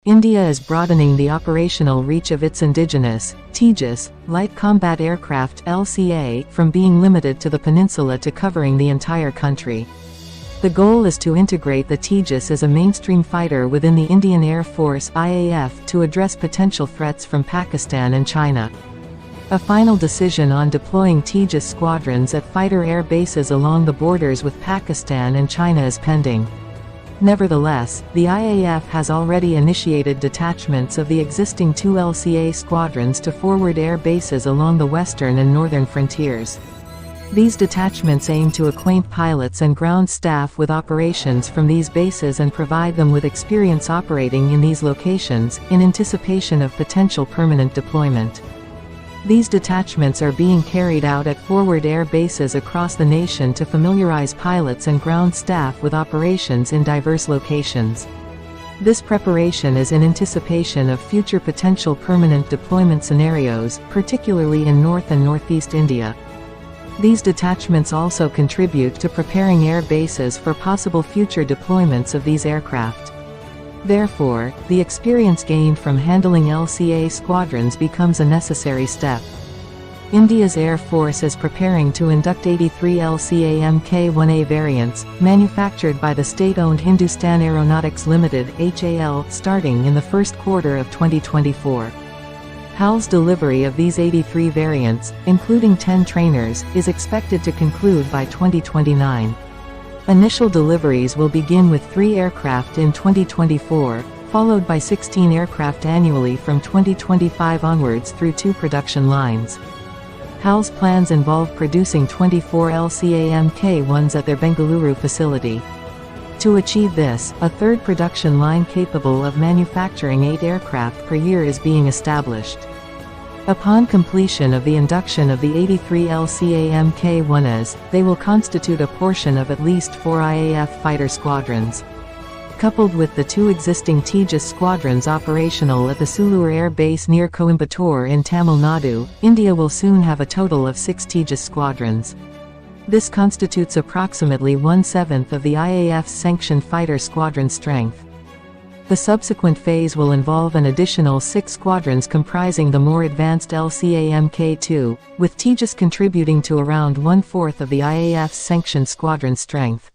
India is broadening the operational reach of its indigenous, Tejas, Light Combat Aircraft (LCA) from being limited to the peninsula to covering the entire country. The goal is to integrate the Tejas as a mainstream fighter within the Indian Air Force (IAF) to address potential threats from Pakistan and China. A final decision on deploying Tejas squadrons at fighter air bases along the borders with Pakistan and China is pending. Nevertheless, the IAF has already initiated detachments of the existing 2 LCA squadrons to forward air bases along the western and northern frontiers. These detachments aim to acquaint pilots and ground staff with operations from these bases and provide them with experience operating in these locations, in anticipation of potential permanent deployment. These detachments are being carried out at forward air bases across the nation to familiarize pilots and ground staff with operations in diverse locations. This preparation is in anticipation of future potential permanent deployment scenarios, particularly in North and Northeast India. These detachments also contribute to preparing air bases for possible future deployments of these aircraft. Therefore, the experience gained from handling LCA squadrons becomes a necessary step. India's Air Force is preparing to induct 83 LCA Mk1A variants, manufactured by the state-owned Hindustan Aeronautics Limited (HAL), starting in the first quarter of 2024. HAL's delivery of these 83 variants, including 10 trainers, is expected to conclude by 2029. Initial deliveries will begin with 3 aircraft in 2024, followed by 16 aircraft annually from 2025 onwards through 2 production lines. HAL's plans involve producing 24 LCA Mk1s at their Bengaluru facility. To achieve this, a third production line capable of manufacturing 8 aircraft per year is being established. Upon completion of the induction of the 83 LCA Mk1As, they will constitute a portion of at least 4 IAF fighter squadrons. Coupled with the 2 existing Tejas squadrons operational at the Sulur Air Base near Coimbatore in Tamil Nadu, India will soon have a total of 6 Tejas squadrons. This constitutes approximately 1/7 of the IAF's sanctioned fighter squadron strength. The subsequent phase will involve an additional 6 squadrons comprising the more advanced LCA Mk2, with Tejas contributing to around 1/4 of the IAF's sanctioned squadron strength.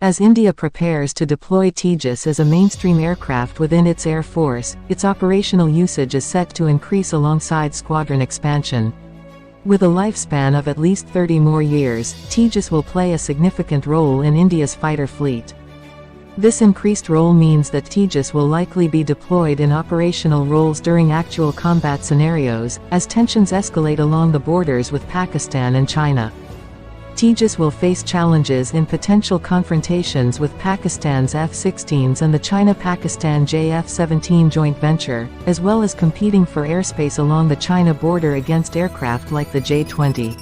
As India prepares to deploy Tejas as a mainstream aircraft within its air force, its operational usage is set to increase alongside squadron expansion. With a lifespan of at least 30 more years, Tejas will play a significant role in India's fighter fleet. This increased role means that Tejas will likely be deployed in operational roles during actual combat scenarios, as tensions escalate along the borders with Pakistan and China. Tejas will face challenges in potential confrontations with Pakistan's F-16s and the China-Pakistan JF-17 joint venture, as well as competing for airspace along the China border against aircraft like the J-20.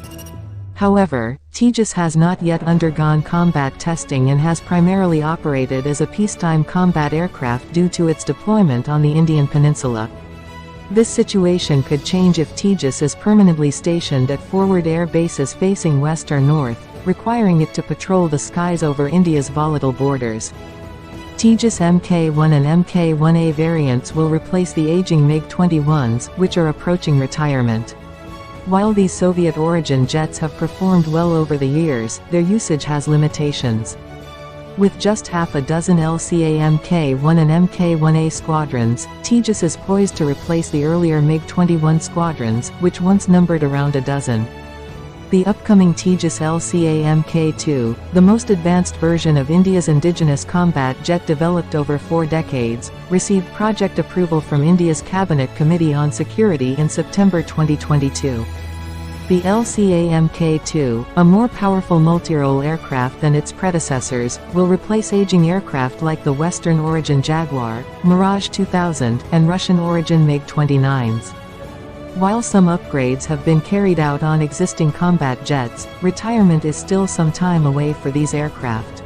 However, Tejas has not yet undergone combat testing and has primarily operated as a peacetime combat aircraft due to its deployment on the Indian peninsula. This situation could change if Tejas is permanently stationed at forward air bases facing west or north, requiring it to patrol the skies over India's volatile borders. Tejas Mk1 and Mk1A variants will replace the aging MiG-21s, which are approaching retirement. While these Soviet-origin jets have performed well over the years, their usage has limitations. With just half a dozen LCA Mk1 and Mk1A squadrons, Tejas is poised to replace the earlier MiG-21 squadrons, which once numbered around a dozen. The upcoming Tejas LCA Mk2, the most advanced version of India's indigenous combat jet developed over 4 decades, received project approval from India's Cabinet Committee on Security in September 2022. The LCA Mk2, a more powerful multi-role aircraft than its predecessors, will replace aging aircraft like the Western origin Jaguar, Mirage 2000, and Russian origin MiG-29s. While some upgrades have been carried out on existing combat jets, retirement is still some time away for these aircraft.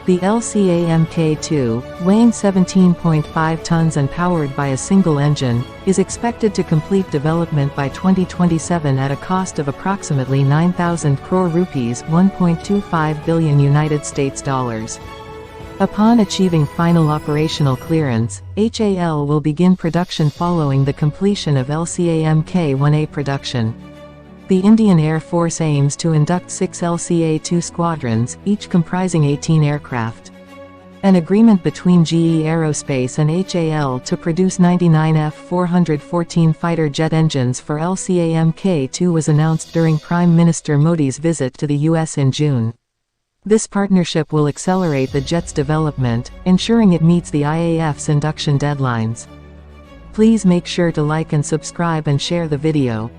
The LCA Mk2, weighing 17.5 tons and powered by a single engine, is expected to complete development by 2027 at a cost of approximately 9,000 crore rupees (1.25 billion United States dollars). Upon achieving final operational clearance, HAL will begin production following the completion of LCA Mk1A production. The Indian Air Force aims to induct 6 LCA-2 squadrons, each comprising 18 aircraft. An agreement between GE Aerospace and HAL to produce 99 F-414 fighter jet engines for LCA Mk2 was announced during Prime Minister Modi's visit to the US in June. This partnership will accelerate the jet's development, ensuring it meets the IAF's induction deadlines. Please make sure to like and subscribe and share the video.